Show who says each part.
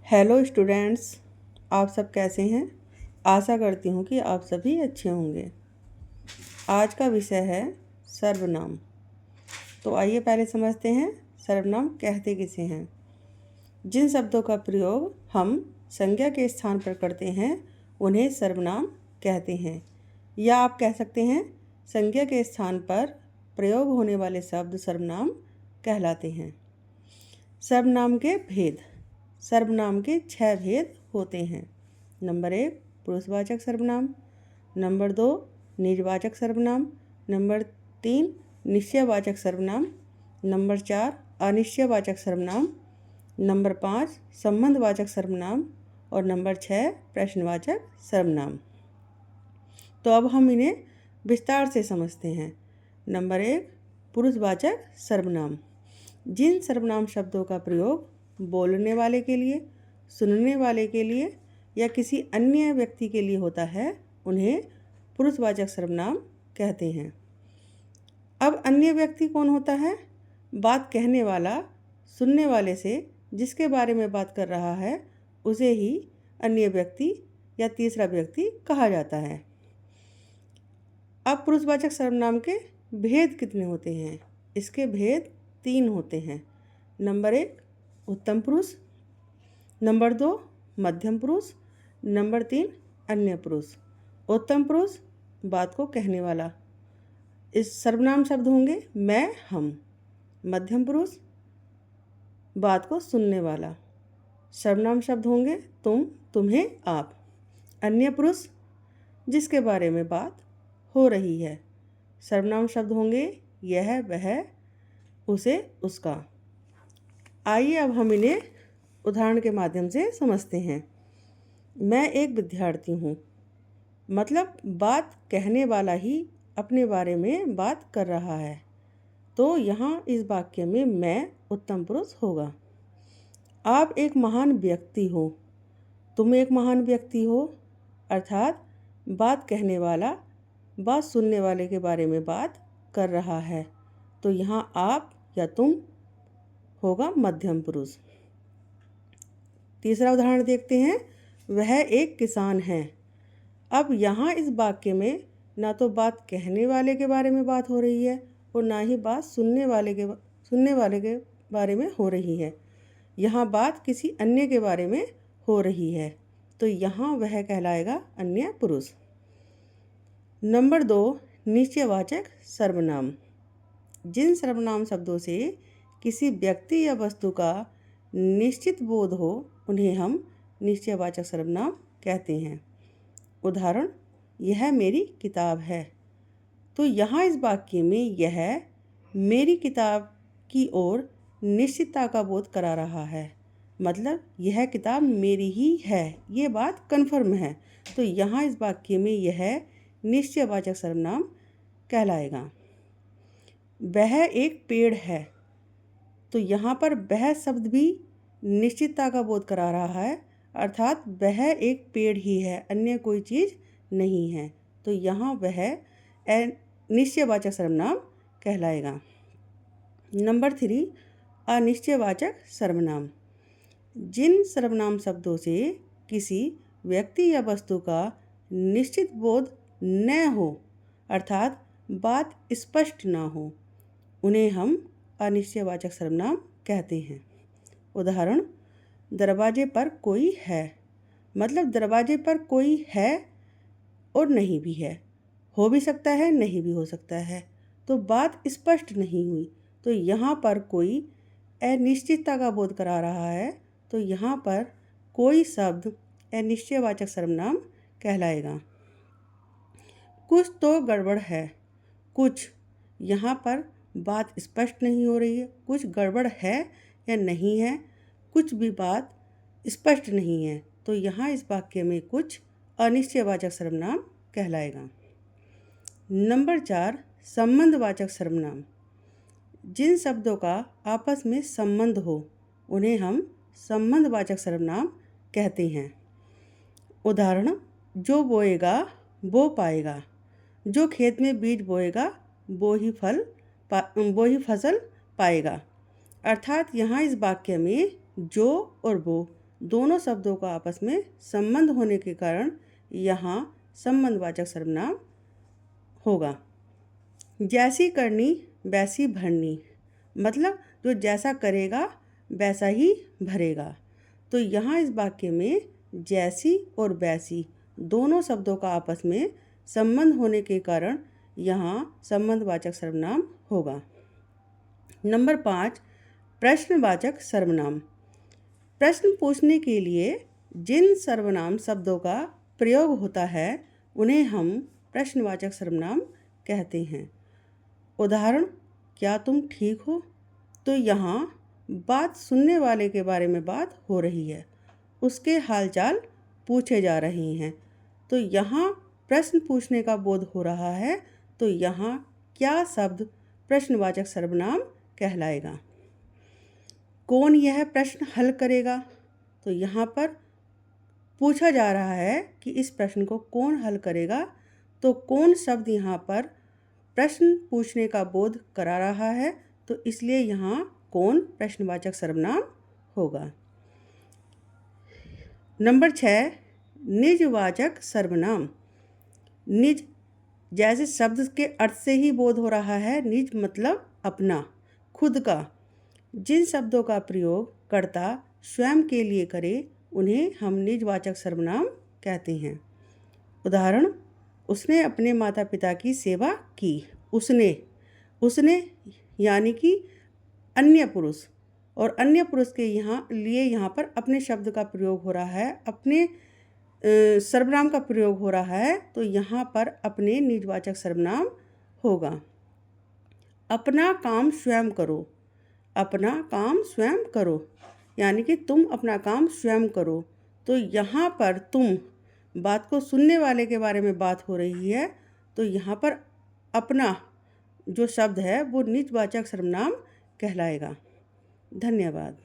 Speaker 1: Hello students, आप सब कैसे हैं। आशा करती हूँ कि आप सभी अच्छे होंगे। आज का विषय है सर्वनाम। तो आइए पहले समझते हैं सर्वनाम कहते किसे हैं। जिन शब्दों का प्रयोग हम संज्ञा के स्थान पर करते हैं उन्हें सर्वनाम कहते हैं, या आप कह सकते हैं संज्ञा के स्थान पर प्रयोग होने वाले शब्द सर्वनाम कहलाते हैं। सर्वनाम के भेद। सर्वनाम के 6 भेद होते हैं। नंबर 1 पुरुषवाचक सर्वनाम, नंबर 2 निजवाचक सर्वनाम, नंबर 3 निश्चयवाचक सर्वनाम, नंबर 4 अनिश्चयवाचक सर्वनाम, नंबर 5 संबंधवाचक सर्वनाम और नंबर 6 प्रश्नवाचक सर्वनाम। तो अब हम इन्हें विस्तार से समझते हैं। नंबर 1 पुरुषवाचक सर्वनाम। जिन सर्वनाम शब्दों का प्रयोग बोलने वाले के लिए, सुनने वाले के लिए या किसी अन्य व्यक्ति के लिए होता है उन्हें पुरुषवाचक सर्वनाम कहते हैं। अब अन्य व्यक्ति कौन होता है? बात कहने वाला सुनने वाले से जिसके बारे में बात कर रहा है उसे ही अन्य व्यक्ति या तीसरा व्यक्ति कहा जाता है। अब पुरुषवाचक सर्वनाम के भेद कितने होते हैं? इसके भेद 3 होते हैं। नंबर 1 उत्तम पुरुष, नंबर 2 मध्यम पुरुष, नंबर 3 अन्य पुरुष। उत्तम पुरुष बात को कहने वाला, इस सर्वनाम शब्द होंगे मैं, हम। मध्यम पुरुष बात को सुनने वाला, सर्वनाम शब्द होंगे तुम, तुम्हें, आप। अन्य पुरुष जिसके बारे में बात हो रही है, सर्वनाम शब्द होंगे यह, वह, उसे, उसका। आइए अब हम इन्हें उदाहरण के माध्यम से समझते हैं। मैं एक विद्यार्थी हूँ, मतलब बात कहने वाला ही अपने बारे में बात कर रहा है, तो यहाँ इस वाक्य में मैं उत्तम पुरुष होगा। आप एक महान व्यक्ति हो, तुम एक महान व्यक्ति हो, अर्थात बात कहने वाला बात सुनने वाले के बारे में बात कर रहा है, तो यहाँ आप या तुम होगा मध्यम पुरुष। तीसरा उदाहरण देखते हैं। वह एक किसान है। अब यहाँ इस वाक्य में ना तो बात कहने वाले के बारे में बात हो रही है और ना ही बात सुनने वाले के बारे में हो रही है। यहाँ बात किसी अन्य के बारे में हो रही है, तो यहाँ वह कहलाएगा अन्य पुरुष। नंबर 2 निश्चयवाचक सर्वनाम। जिन सर्वनाम शब्दों से किसी व्यक्ति या वस्तु का निश्चित बोध हो उन्हें हम निश्चयवाचक सर्वनाम कहते हैं। उदाहरण, यह मेरी किताब है। तो यहाँ इस वाक्य में यह मेरी किताब की ओर निश्चितता का बोध करा रहा है, मतलब यह किताब मेरी ही है, ये बात कन्फर्म है। तो यहाँ इस वाक्य में यह निश्चयवाचक सर्वनाम कहलाएगा। वह एक पेड़ है, तो यहाँ पर वह शब्द भी निश्चितता का बोध करा रहा है, अर्थात वह एक पेड़ ही है, अन्य कोई चीज़ नहीं है, तो यहाँ वह निश्चयवाचक सर्वनाम कहलाएगा। नंबर 3 अनिश्चयवाचक सर्वनाम। जिन सर्वनाम शब्दों से किसी व्यक्ति या वस्तु का निश्चित बोध न हो, अर्थात बात स्पष्ट ना हो, उन्हें हम अनिश्चयवाचक सर्वनाम कहते हैं। उदाहरण, दरवाजे पर कोई है, मतलब दरवाजे पर कोई है और नहीं भी है, हो भी सकता है, नहीं भी हो सकता है, तो बात स्पष्ट नहीं हुई, तो यहाँ पर कोई अनिश्चितता का बोध करा रहा है, तो यहाँ पर कोई शब्द अनिश्चयवाचक सर्वनाम कहलाएगा। कुछ तो गड़बड़ है। कुछ, यहाँ पर बात स्पष्ट नहीं हो रही है, कुछ गड़बड़ है या नहीं है, कुछ भी बात स्पष्ट नहीं है, तो यहाँ इस वाक्य में कुछ अनिश्चयवाचक सर्वनाम कहलाएगा। नंबर 4 संबंधवाचक सर्वनाम। जिन शब्दों का आपस में संबंध हो उन्हें हम संबंधवाचक सर्वनाम कहते हैं। उदाहरण, जो बोएगा वो पाएगा। जो खेत में बीज बोएगा वो ही फसल पाएगा। अर्थात यहाँ इस वाक्य में जो और वो दोनों शब्दों का आपस में संबंध होने के कारण यहाँ संबंधवाचक सर्वनाम होगा। जैसी करनी वैसी भरनी, मतलब जो जैसा करेगा वैसा ही भरेगा। तो यहाँ इस वाक्य में जैसी और वैसी दोनों शब्दों का आपस में संबंध होने के कारण यहाँ संबंधवाचक सर्वनाम होगा। नंबर 5, प्रश्नवाचक सर्वनाम। प्रश्न पूछने के लिए जिन सर्वनाम शब्दों का प्रयोग होता है उन्हें हम प्रश्नवाचक सर्वनाम कहते हैं। उदाहरण, क्या तुम ठीक हो? तो यहाँ बात सुनने वाले के बारे में बात हो रही है, उसके हालचाल पूछे जा रहे हैं। तो यहाँ प्रश्न पूछने का बोध हो रहा है, तो यहाँ क्या शब्द प्रश्नवाचक सर्वनाम कहलाएगा। कौन यह प्रश्न हल करेगा? तो यहाँ पर पूछा जा रहा है कि इस प्रश्न को कौन हल करेगा। तो कौन शब्द यहाँ पर प्रश्न पूछने का बोध करा रहा है, तो इसलिए यहाँ कौन प्रश्नवाचक सर्वनाम होगा। नंबर 6, निजवाचक सर्वनाम। निज, जैसे शब्द के अर्थ से ही बोध हो रहा है, निज मतलब अपना, खुद का। जिन शब्दों का प्रयोग कर्ता स्वयं के लिए करे उन्हें हम निजवाचक सर्वनाम कहते हैं। उदाहरण, उसने अपने माता पिता की सेवा की। उसने यानी कि अन्य पुरुष, और अन्य पुरुष के यहाँ पर अपने शब्द का प्रयोग हो रहा है, अपने सर्वनाम का प्रयोग हो रहा है। तो यहाँ पर अपने निजवाचक सर्वनाम होगा। अपना काम स्वयं करो। अपना काम स्वयं करो यानी कि तुम अपना काम स्वयं करो। तो यहाँ पर तुम, बात को सुनने वाले के बारे में बात हो रही है, तो यहाँ पर अपना जो शब्द है वो निजवाचक सर्वनाम कहलाएगा। धन्यवाद।